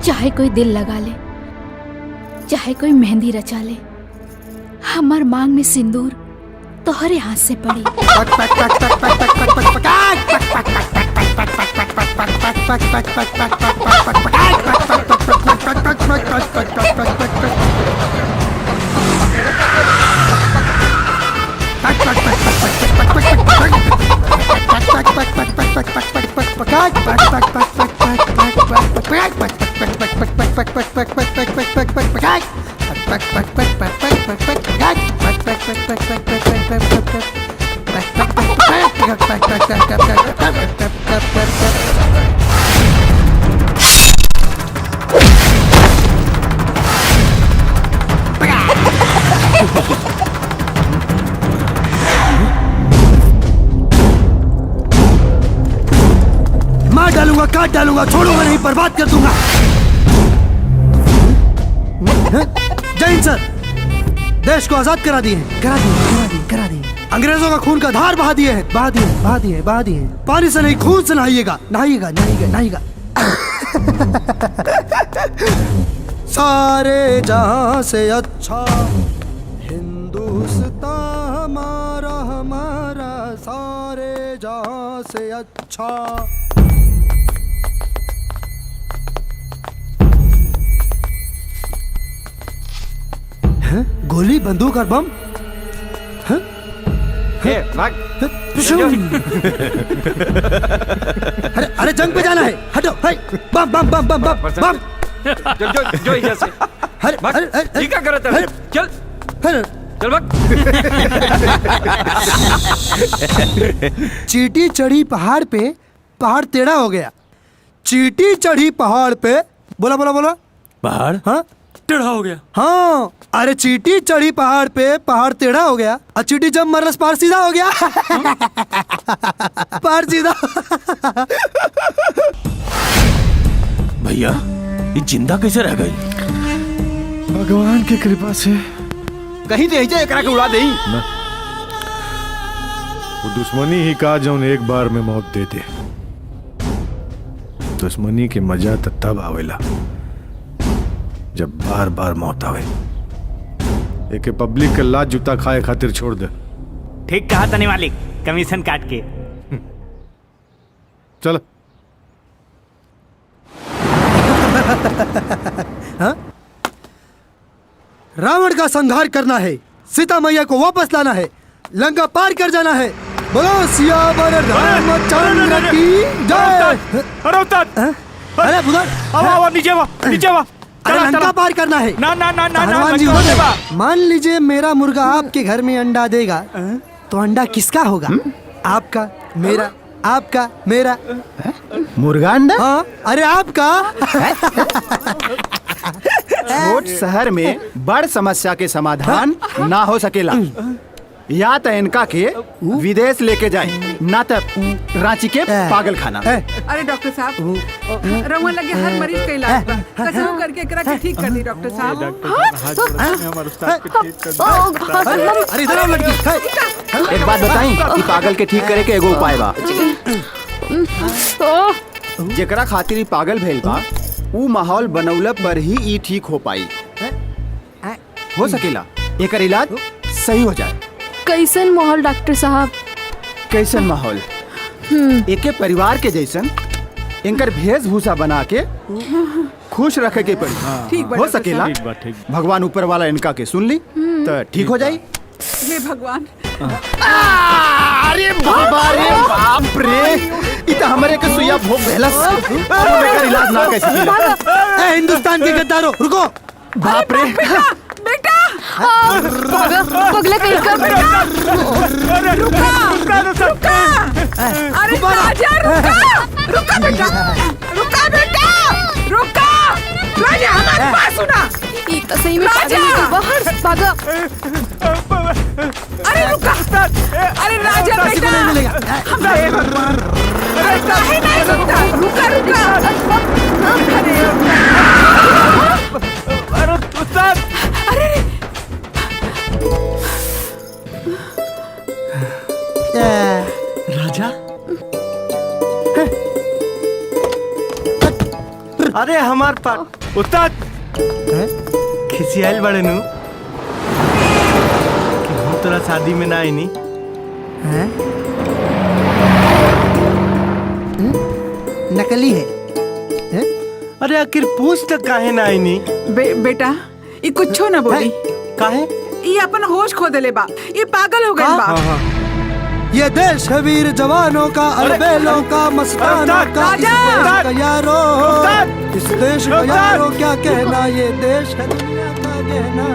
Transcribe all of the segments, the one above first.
चाहे कोई दिल लगा ले, चाहे कोई मेहंदी रचा ले, हमार मांग में सिंदूर तोहरे हाथ से पड़ी। मार डालूंगा, काट डालूंगा, छोड़ूंगा नहीं, बर्बाद कर दूंगा। जय हिंद सर। देश को आजाद करा दिए, करा दिए, करा दिए। अंग्रेजों का खून का धार बहा दिए हैं, बहा दिए, बहा दिए, बहा दिए। पानी से नहीं, खून से नहाइएगा, नहाइएगा, नहाइएगा, नहाइएगा। सारे जहां से अच्छा हिंदुस्तान हमारा, हमारा सारे जहां से अच्छा। गोली, बंदूक और बम। अरे अरे जंग पे जाना है, हटो। बम बम बम बम बम बम। जो इधर से। अरे अरे ये क्या कर रहा था? चल चल भाग। चींटी चढ़ी पहाड़ पे, पहाड़ टेढ़ा हो गया। चींटी चढ़ी पहाड़ पे, बोला बोला बोला, पहाड़ हाँ टेढ़ा हो गया। हाँ, अरे चींटी चढ़ी पहाड़ पे, पहाड़ टेढ़ा हो गया। और चींटी जब मरस पहाड़ सीधा हो गया। पहाड़ सीधा। भैया ये जिंदा कैसे रह गई? भगवान की कृपा से। कहीं तो एकरा के उड़ा देई। वो दुश्मनी ही का जौन एक बार में मौत दे दे। दुश्मनी के मजा तब आवेला जब बार बार मौत आवे। एके पब्लिक के लात जूता खाए खातिर छोड़ दे। ठीक कहा तनी मालिक, कमीशन काट के। चल। हाँ? रावण का संहार करना है, सीता मैया को वापस लाना है, लंका पार कर जाना है। बोलो सियावर रामचंद्र की जय। अरे उस्ताद, अरे बुधर, आओ नीचे वा, नीचे वा। अरे लंका पार करना है। ना ना ना ना हनुमान जी बोले, मान लीजिए मेरा मुर्गा आपके घर में अंडा देगा, तो अंडा किसका होगा? आपका, मेरा, आपका, मेरा। मुर्गा अंडा? हाँ, अरे आपका। छोट शहर में बड़ समस्या के समाधान ना हो सकेला। या तो इनका के विदेश लेके जाए, ना तो रांची के पागल खाना। अरे डॉक्टर साहब, रउआ लगे हर मरीज का इलाज बा। कसम करके एकरा के ठीक कर दी डॉक्टर साहब। अरे इधर आओ लड़की। एक बात बताई कि पागल के ठीक करे के एगो उपाय बा। जेकरा खातिर पागल भेल बा, ऊ माहौल बनौला पर ही ई ठीक हो पाई। हो सकेला एकर इलाज सही हो जाए। कैसन माहौल डॉक्टर साहब? कैसन माहौल? एके परिवार के जैसन इनकर वेशभूषा बना के खुश रखे के पड़ी। ठीक बा हो डॉक्टर सकेला भगवान ऊपर वाला इनका के सुन ली तो ठीक हो जाई। हे भगवान। अरे बाबा रे बाप रे, इत हमरे के सुइया भोग भेलस। एकर इलाज ना कैसे मिला। ए हिंदुस्तान के गद्दारों, रुको। बाप रे बेटा, पगला कहीं का। रुका। अरे राजा रुका बेटा, रुका बेटा, रुका। राजा हमारी बात सुना। ये तो सही में पागल है, तो बाहर भागा। अरे रुका। अरे राजा बेटा, हे भगवान, अरे काहे नहीं सुनता? रुका। अरे उस्ताद, अरे राजा, अरे हमार उस्ताद खिसियाल बड़े नु कि हम तोरा शादी में ना आईनी। नकली है। अरे आखिर पूछ तक काहे ना आईनी? बेटा ये कुछो ना बोली। काहे? ये अपन होश खो देले बा, ये पागल हो गए बा। ये देश है वीर जवानों का, अलबेलों का, मस्तानों का, इस देश का यारो, इस देश का यारो क्या कहना, ये देश है दुनिया का गहना।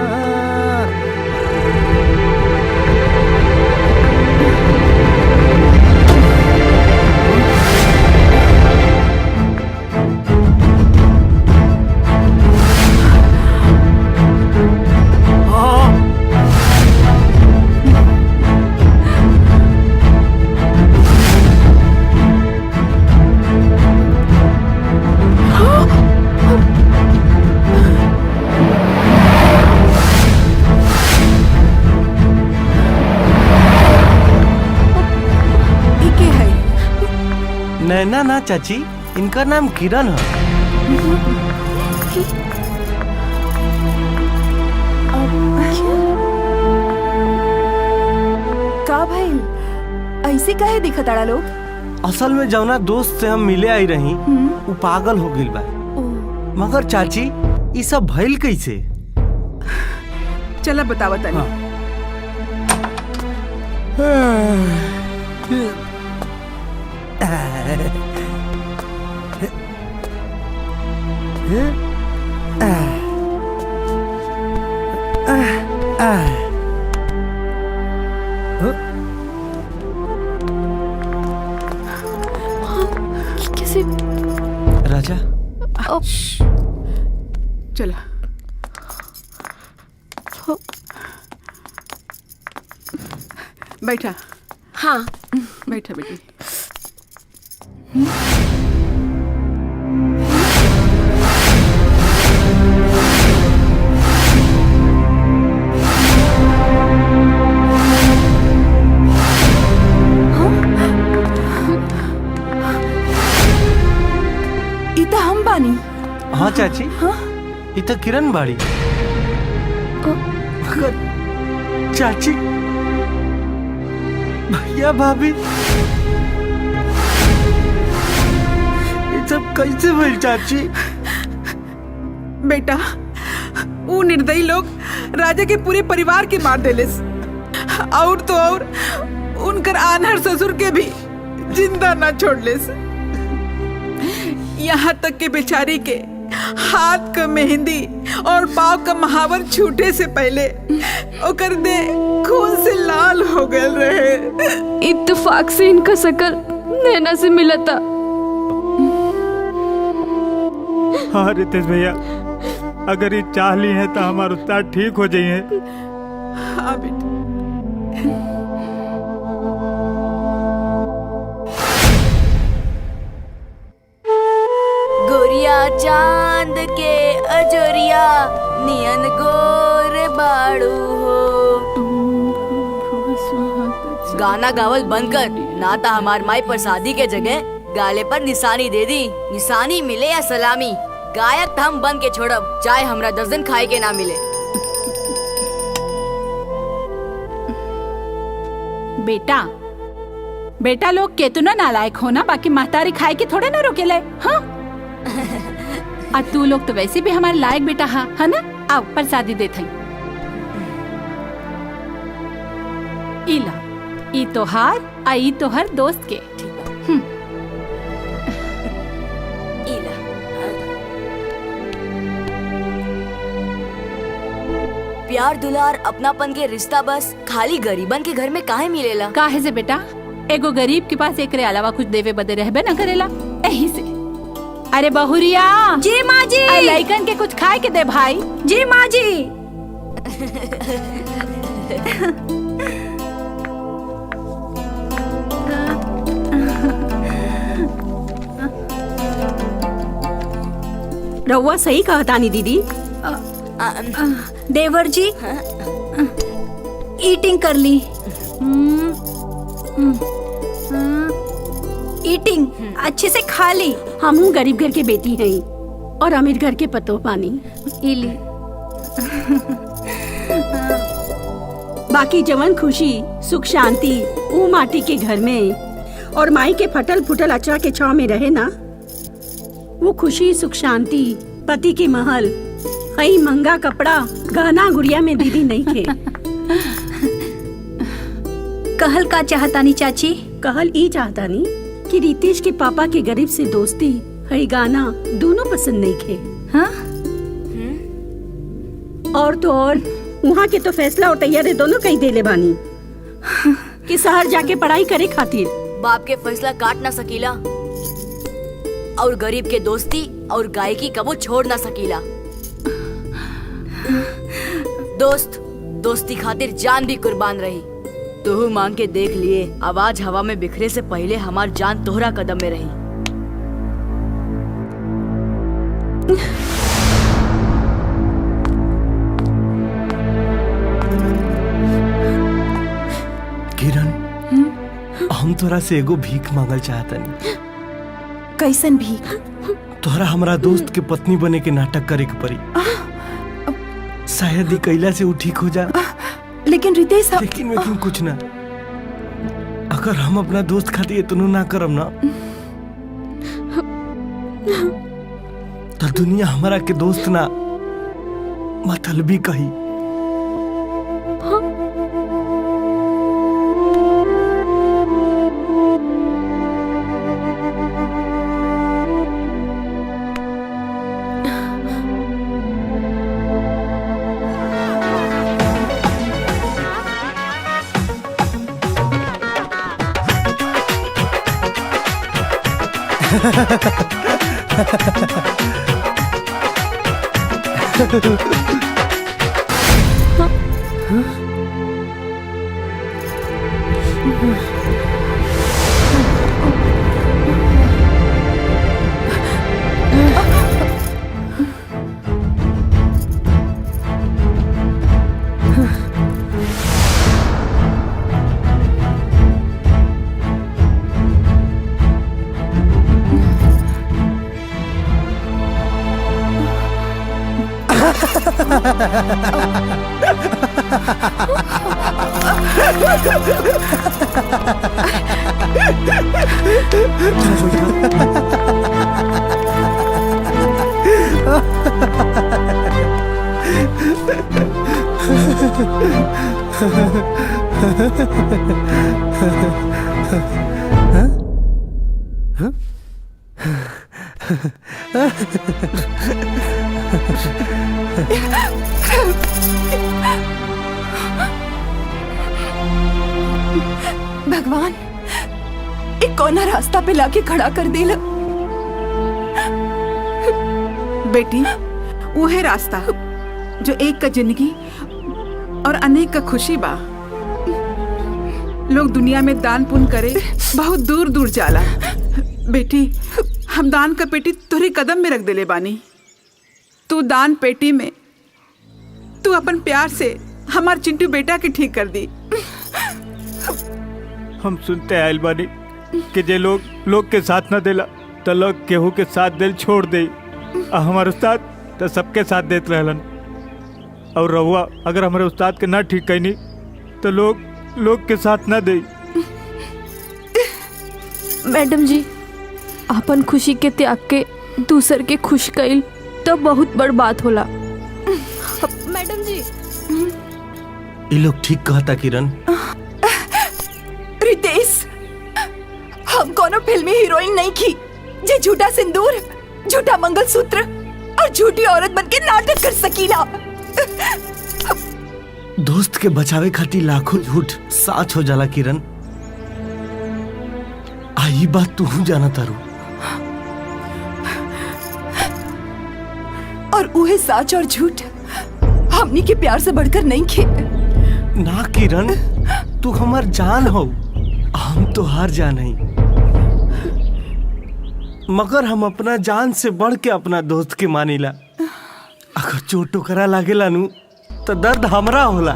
नैना ना चाची, इनका नाम किरण है। का भाई ऐसे काहे दिखत आड़ा लोग? असल में जौना दोस्त से हम मिले आई रही वो पागल हो गइल बा। मगर चाची ये सब भइल कैसे? चला बतावा तनी। कैसे? राजा चला बैठा। हाँ बैठा बेटी। इता हम बानी। हाँ चाची, ये तो किरण बाड़ी। मगर चाची, भैया भाभी ये सब कैसे भइल चाची? बेटा वो निर्दयी लोग राजा के पूरे परिवार के मार देलिस, और तो और उनकर आनहर ससुर के भी जिंदा ना छोड़लिस। यहाँ तक के बेचारी के हाथ का मेहंदी और पाँव का महावर छूटे से पहले ओकर दे खून से लाल हो गए रहे। इत्तेफाक से इनका शकल नैना से मिला था। हाँ रितेश भैया, अगर ये चाह ली है तो हमारे उस्ताद ठीक हो जाइए। हाँ बेटा। गोरिया चांद के अजोरिया नियन गोर बाड़ू हो। गाना गावल बंद कर, ना तो हमार माई पर शादी के जगह गाले पर निशानी दे दी। निशानी मिले या सलामी, गायक हम बन के छोड़ब, चाहे हमरा 10 दिन खाए के ना मिले। बेटा बेटा लोग केतना नालायक हो ना, बाकी महतारी खाए के थोड़े ना रोकेले। हाँ आ तू लोग तो वैसे भी हमारे लायक बेटा है ना? आओ प्रसादी देत हई। इला ई तोहार आ ई तोहर दोस्त के। इला प्यार दुलार अपनापन के रिश्ता बस खाली गरीबन के घर में काहे मिलेला? काहे से बेटा, एगो गरीब के पास एकरे अलावा कुछ देवे बदे रहबे न करेला, यही से। अरे बहुरिया। जी माँ जी। लइकन के कुछ खाए के दे भाई। जी माँ जी। रउआ सही कहतानी दीदी। देवर जी ईटिंग कर ली। ईटिंग अच्छे से खा ली। हम गरीब घर के बेटी हैं और अमीर घर के पतो पानी। इली बाकी जवन खुशी सुख शांति वो माटी के घर में और माई के फटल फुटल अचरा के छाव में रहे ना, वो खुशी सुख शांति पति के महल कई महंगा कपड़ा गहना गुड़िया में दीदी नहीं थे। कहल का चाहतानी चाची? कहल ई चाहतानी कि रितेश के पापा के गरीब से दोस्ती हई गाना दोनों पसंद नहीं थे। हाँ? और तो और वहाँ के तो फैसला और तैयारी दोनों कहीं देले बानी कि शहर जाके पढ़ाई करे खातिर। बाप के फैसला काट ना सकीला और गरीब के दोस्ती और गायकी कबो छोड़ ना सकीला। दोस्ती खातिर जान भी कुर्बान रही। तू मांग के देख लिए, आवाज हवा में बिखरे से पहले हमार जान तोहरा कदम में रही। किरण, हम तोरा से एगो भीख मांगल चाहतनी। कैसन भीख? तोहरा हमरा दोस्त के पत्नी बने के नाटक करे के पड़ी। शायद ही कैला से वो ठीक हो जा। लेकिन रितेश लेकिन कुछ ना। अगर हम अपना दोस्त खातिर इतना ना करम ना तो दुनिया हमारा के दोस्त ना मतलबी कही। भगवान, एक कोना रास्ता पे लाके खड़ा कर दिला। बेटी, वो है रास्ता जो एक का जिंदगी और अनेक का खुशी बा। लोग दुनिया में दान पुण्य करे बहुत दूर दूर जाला। बेटी, हम दान का पेटी तुहरे कदम में रख देले बानी। तू दान पेटी में तू अपन प्यार से हमार चिंटू बेटा के ठीक कर दी। हम सुनते आयल बानी कि जे लोग के साथ न देला तो लोग केहू के साथ दिल छोड़ दे। हमारे उस्ताद तो सबके साथ देत रहलन और रहुआ अगर हमारे उस्ताद के ना ठीक कहीं तो लोग के साथ ना दे। मैडम जी, अपन खुशी के त्याग के दूसर के खुश कइल तो बहुत बड़ बात होला। मैडम जी, ये लोग ठीक कहता किरण। रितेश, हम कोनो फिल्मी हीरोइन नहीं की जे झूठा सिंदूर, झूठा मंगलसूत्र और झूठी औरत बनके नाटक कर सकीला। दोस्त के बचावे खातिर लाखों झूठ साच हो जाला किरण। आई बात तू जाना तारू। और उहे साच और झूठ हमनी के प्यार से बढ़कर नहीं खे। ना किरण, तू हमार जान हो, हम तो हार जान है। मगर हम अपना जान से बढ़ के अपना दोस्त के मानीला। अगर चोट टोकरा लागेला नु तो दर्द हमरा होला।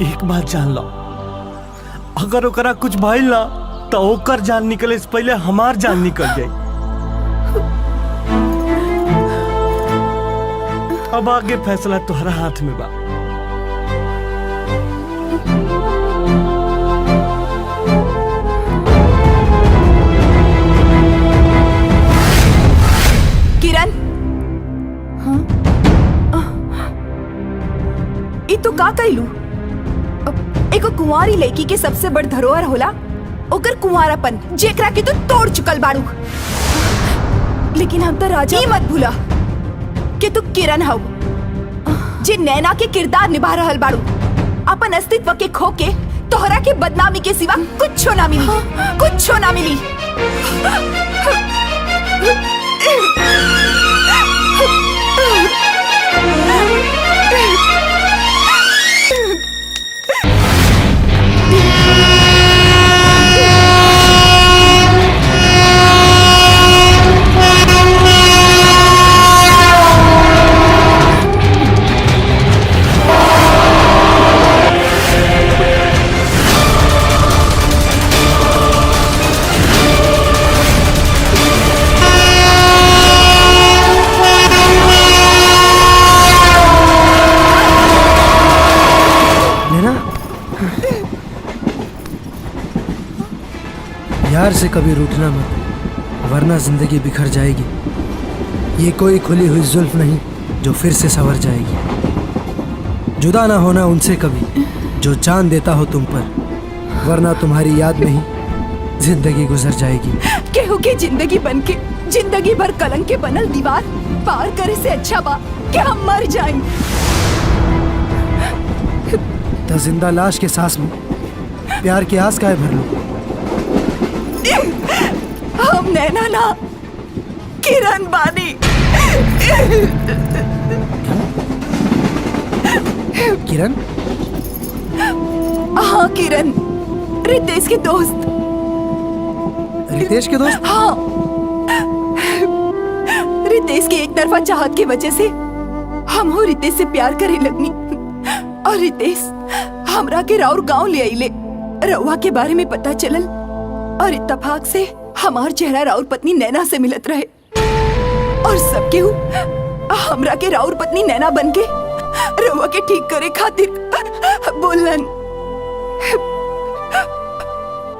एक बात जान लो, अगर ओकरा कुछ भइल ना तो ओकर जान निकले से पहले हमार जान निकल जाए। अब आगे फैसला तुम्हारा हाथ में बा। किरण, ई तू का कैलू? एगो कुंवारी लड़की के सबसे बड़ धरोहर होला ओकर कुंवारापन, जेकरा के तू तोड़ चुकल बाड़ू। लेकिन हम तो राजा, ई मत भूला कि तू किरण हव, जे नैना के किरदार निभा रहल बाड़ू। अपन अस्तित्व के खो के तोहरा के बदनामी के सिवा कुछ ना मिली, कुछ ना मिली। यार से कभी रूठना मत, वरना जिंदगी बिखर जाएगी। ये कोई खुली हुई जुल्फ नहीं जो फिर से संवर जाएगी। जुदा ना होना उनसे कभी जो जान देता हो तुम पर, वरना तुम्हारी याद में ही जिंदगी गुजर जाएगी। केहू के जिंदगी बनके जिंदगी भर कलंक के बनल दीवार पार करे से अच्छा बा कि हम मर जाएं। तो जिंदा लाश के सांस में प्यार की आस काहे भर लो? हम नैना ना किरण बानी। किरण? हाँ किरण, रितेश के दोस्त। रितेश के दोस्त? हाँ, रितेश के एक तरफा चाहत की वजह से हम हो रितेश से प्यार करे लगनी, और रितेश हमरा के राउर गांव ले आइले। रउआ के बारे में पता चलल और इत्तेफाक से हमार चेहरा राउर पत्नी नैना से मिलत रहे, और सब केहू हमरा के राउर पत्नी नैना बनके रउआ के ठीक करे खातिर बोलन।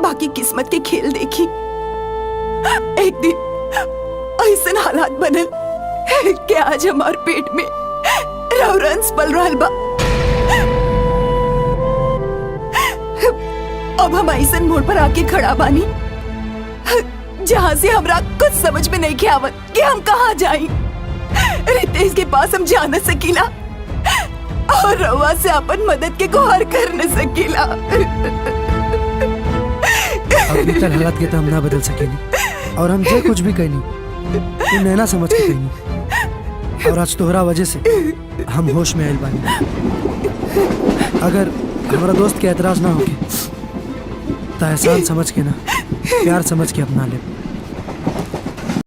बाकी किस्मत के खेल देखी, एक दिन ऐसा हालात बनल कि आज हमार पेट में राउर अंश पल रहल बा। अब हम ऐसा मोड़ पर आके खड़ा बानी जहाँ से हमरा कुछ समझ में नहीं के आवत कि हम कहाँ जाएं। रितेश के पास हम जा न सकीला और रउआ से अपन मदद के गुहार कर न सकीला। अभी तक हालात के तो हम ना बदल सकेनी, और हम जो कुछ भी कहनी तू नैना समझ के कहनी, और आज तोहरा वजह से हम होश में आइल बानी। अगर हमारा दोस्त के एतराज ना होके तो एहसान समझ के ना, प्यार समझ के अपना ले।